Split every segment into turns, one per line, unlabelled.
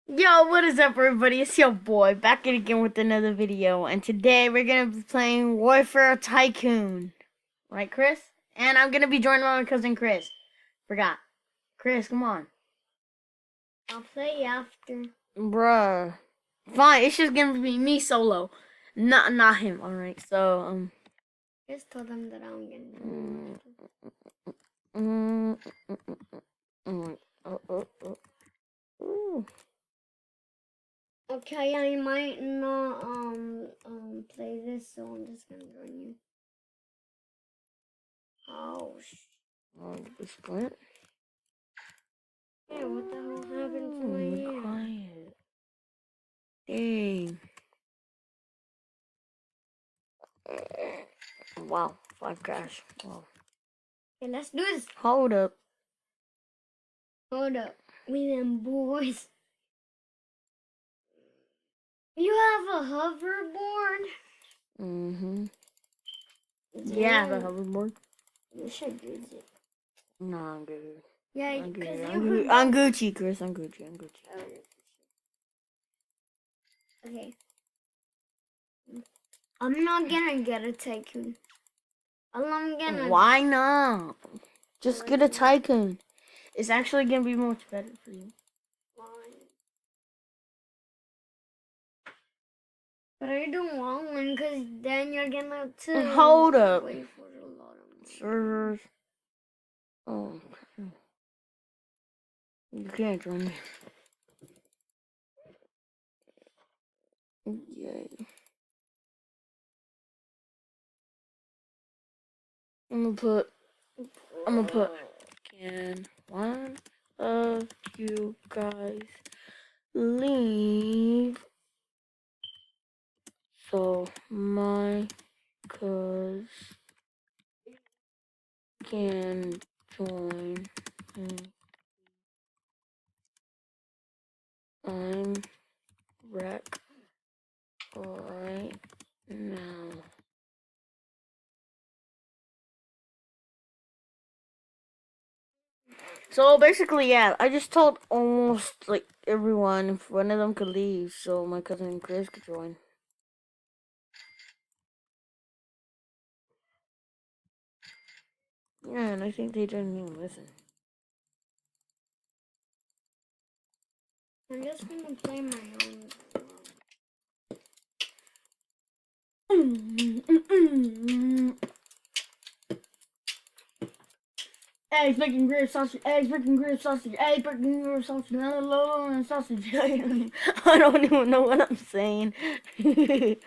Yo, what is up, everybody? It's your boy back again with another video, and today we're gonna be playing Warfare Tycoon, right, Chris? And I'm gonna be joined by my cousin Chris. Forgot, Chris, come on,
I'll play after.
bruh. Fine, it's just gonna be me solo, not him. All right, so
Just told them that I'm gonna
mm,
do
mm, mm, ooh.
Okay, I might not play this, so I'm just gonna join you. Oh
The splint.
hey, what the hell happened to my hair?
Quiet. Dang. Wow, 5 cash. Wow.
Okay, let's do this.
Hold up.
Hold up. We them boys. You have a hoverboard?
Mm-hmm. Yeah, the
Damn.
hoverboard.
You should use it.
No, I'm good.
Yeah,
I'm
because
good.
you could
I'm
go.
Gucci, Chris. I'm Gucci.
Okay. I'm not gonna get a tycoon. All I'm gonna
Why not? Just get a tycoon. It's actually gonna be much better for you.
But I don't want one because then you're gonna to
Hold up.
wait for a lot of money.
Servers. Oh, you can't join me. Yay. I'm gonna put. Can one of you guys leave so my cuz can join me? I'm wreck right now. So basically, yeah, I just told almost like everyone if one of them could leave so my cousin Chris could join. Yeah, and I think they didn't even listen.
I'm just gonna play my own.
Eggs, bacon, gravy, sausage. Eggs, bacon, gravy, sausage. Eggs, bacon, gravy, sausage. And sausage. I don't even know what I'm saying. mm,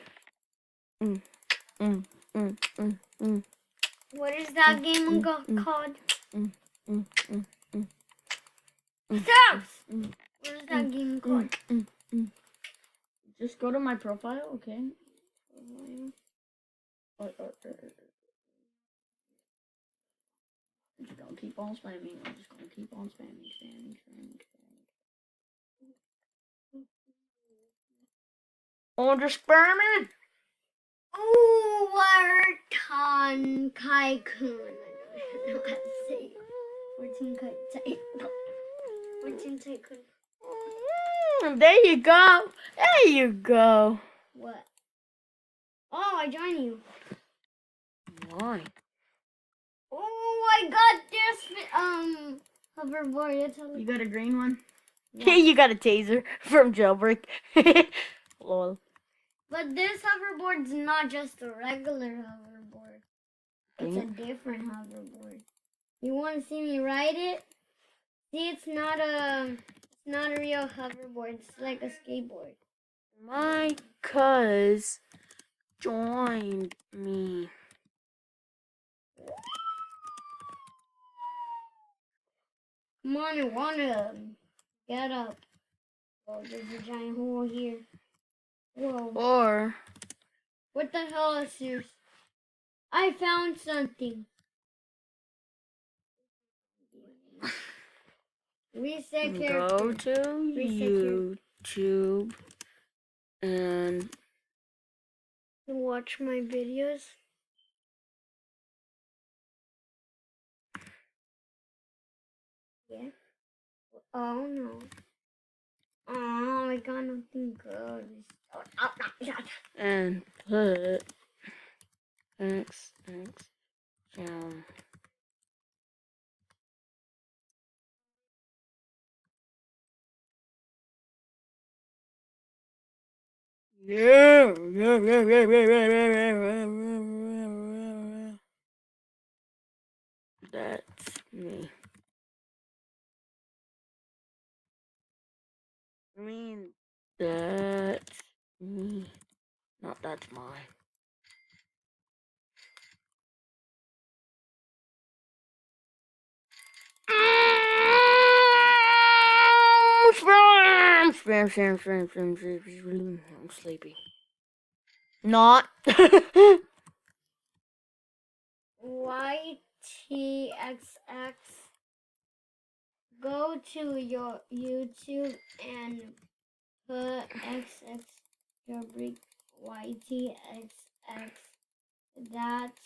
mm, mm, mm,
What is that game
mm, mm,
called?
mm, mm, mm, mm, mm,
Stop!
mm,
What is
mm,
that game
mm,
called?
mm. Just go to my profile, okay? I'm just gonna keep on spamming. I'm just gonna keep on spamming. On just spamming.
Oh, Warton tycoon. I don't know how to say it. Warton tycoon.
There you go. There you go.
What? Oh, I join you.
Why?
Oh, I got this hoverboard.
You got a green one?
Yeah.
You got a taser from Jailbreak. Lol.
But this hoverboard's not just a regular hoverboard. It's a different hoverboard. You want to see me ride it? See, it's not a real hoverboard. It's like a skateboard.
My cuz joined me.
Come on, I wanna get up. Oh, there's a giant hole here. Whoa.
Or
What the hell is this? I found something. Reset character.
go to YouTube and
Watch my videos. Yeah. Oh no. Oh, I got nothing good.
And put X down. Yeah. That's me. I mean, that's me. No, that's mine. Spam. I'm sleepy. Not.
YTXX. Go to your YouTube and put XX jailbreak YTXX. That's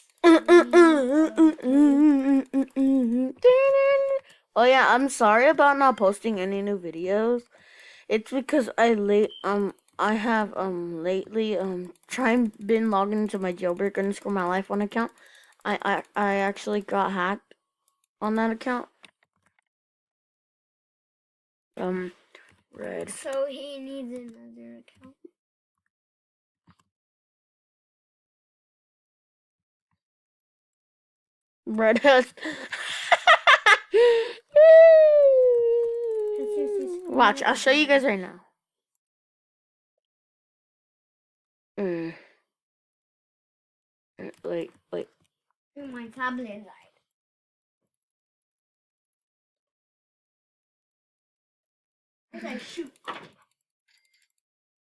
Oh yeah, I'm sorry about not posting any new videos. It's because I have lately been logging into my jailbreak underscore my life one account. I actually got hacked on that account. Red.
So he needs another account.
Red has. Watch, I'll show you guys right now. Wait.
My tablet died. What did I shoot?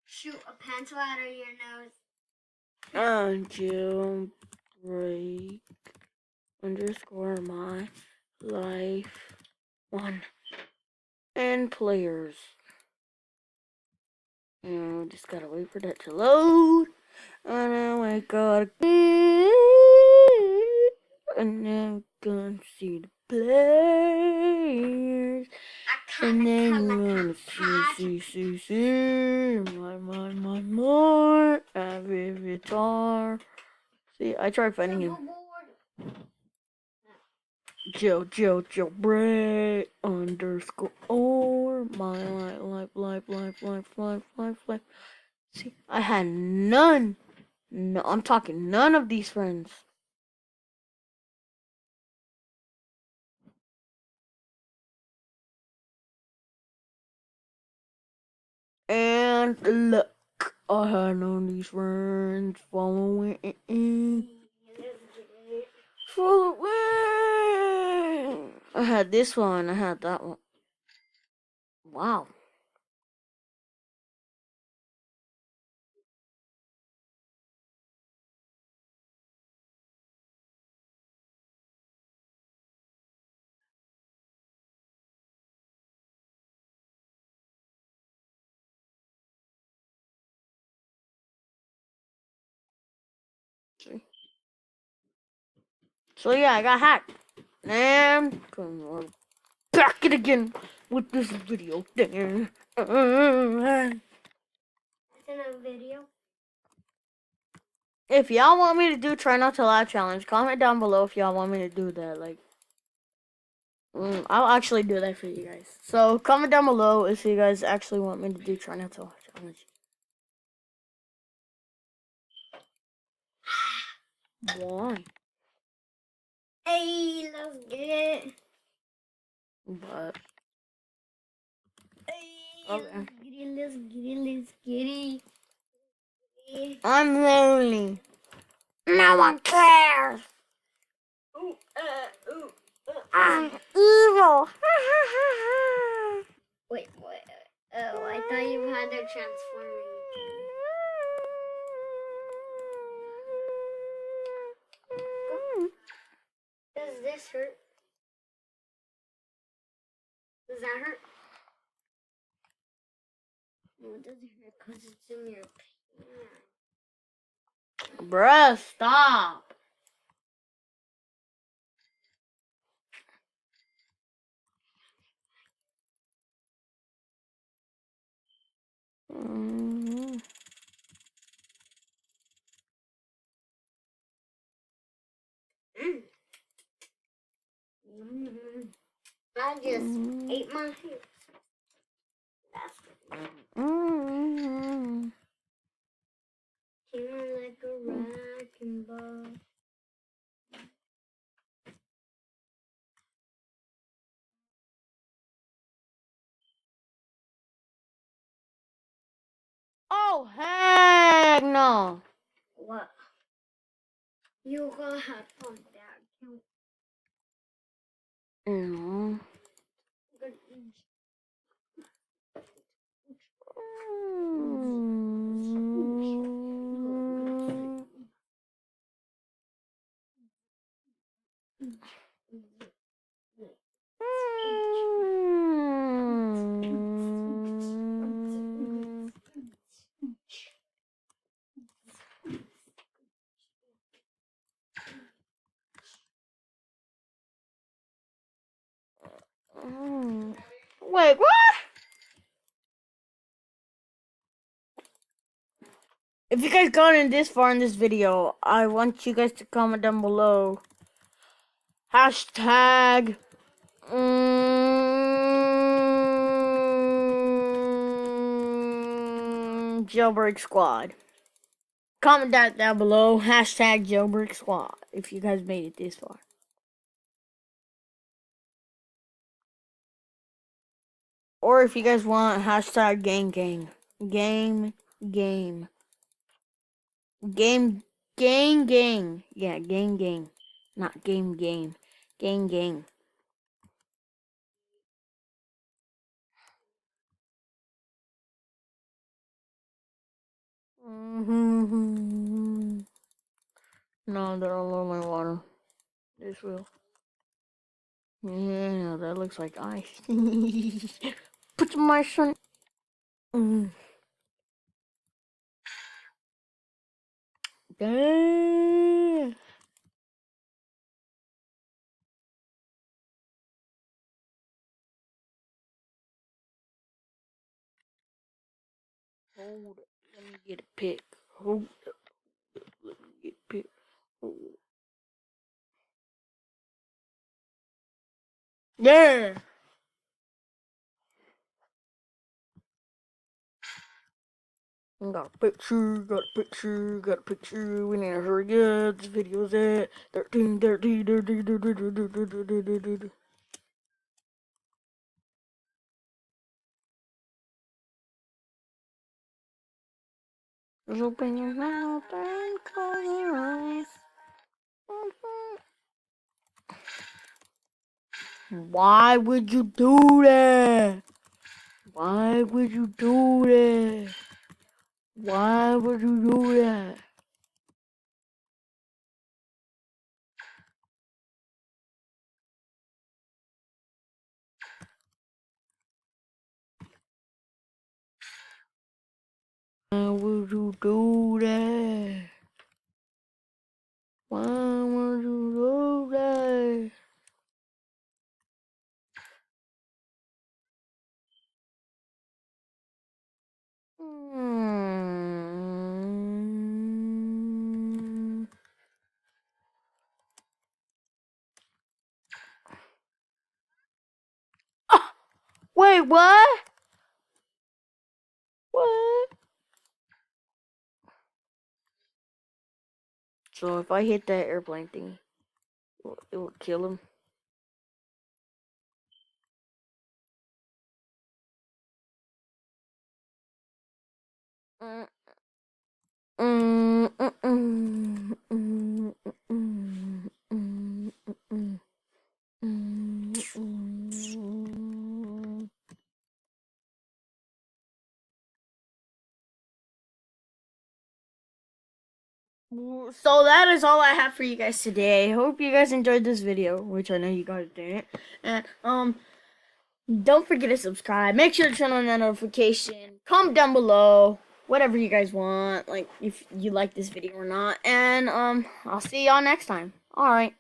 Shoot a pencil out of your nose.
Jailbreak underscore my life one and players. And just gotta wait for that to load. And then we gotta and then gonna see the players. And then we're gonna see more avatar. See, I tried finding him. Jailbreak underscore my life. See, I had none. No, I'm talking none of these friends. And look, I had none of these friends following. I had this one. I had that one. Wow. So yeah, I got hacked. And back it again with this video thing.
It's in a video.
If y'all want me to do try not to laugh challenge, comment down below if y'all want me to do that. Like, I'll actually do that for you guys. So comment down below if you guys actually want me to do try not to laugh challenge. Why?
Hey, let's get it.
But
Hey,
okay.
let's get it.
I'm lonely. No one cares. I'm evil.
Wait. Oh, I thought you had a transforming. Does this hurt? Does that hurt? No, it doesn't hurt because it's in your pants.
Bruh, stop.
I just ate my hair. That's feeling like a wrecking ball.
Oh, heck no.
What? You gonna have fun, Dad.
No. Wait, what? If you guys gotten this far in this video, I want you guys to comment down below. Hashtag Jailbreak Squad. Comment that down below. Hashtag Jailbreak Squad. If you guys made it this far. Or if you guys want, hashtag gang gang. Game game. Game gang gang. Yeah, gang gang. Not game game. Gang gang. No, that don't look like water. This will. Yeah, that looks like ice. Put some ice on. Damn. Hold it. Let me get a pick. Hold up. Let me get a pick. Yeah. Got a picture, got a picture, got a picture. We need to hurry up. This video's at 13. Just open your mouth and close your eyes. Why would you do that? Why would you do that? Why would you do that? Why would you do that? Why would you do that? Ah, wait, what? What? So if I hit that airplane thing, it will kill him. So that is all I have for you guys today. I hope you guys enjoyed this video, which I know you guys did. And don't forget to subscribe. Make sure to turn on that notification. Comment down below whatever you guys want, like if you like this video or not. And I'll see y'all next time. All right.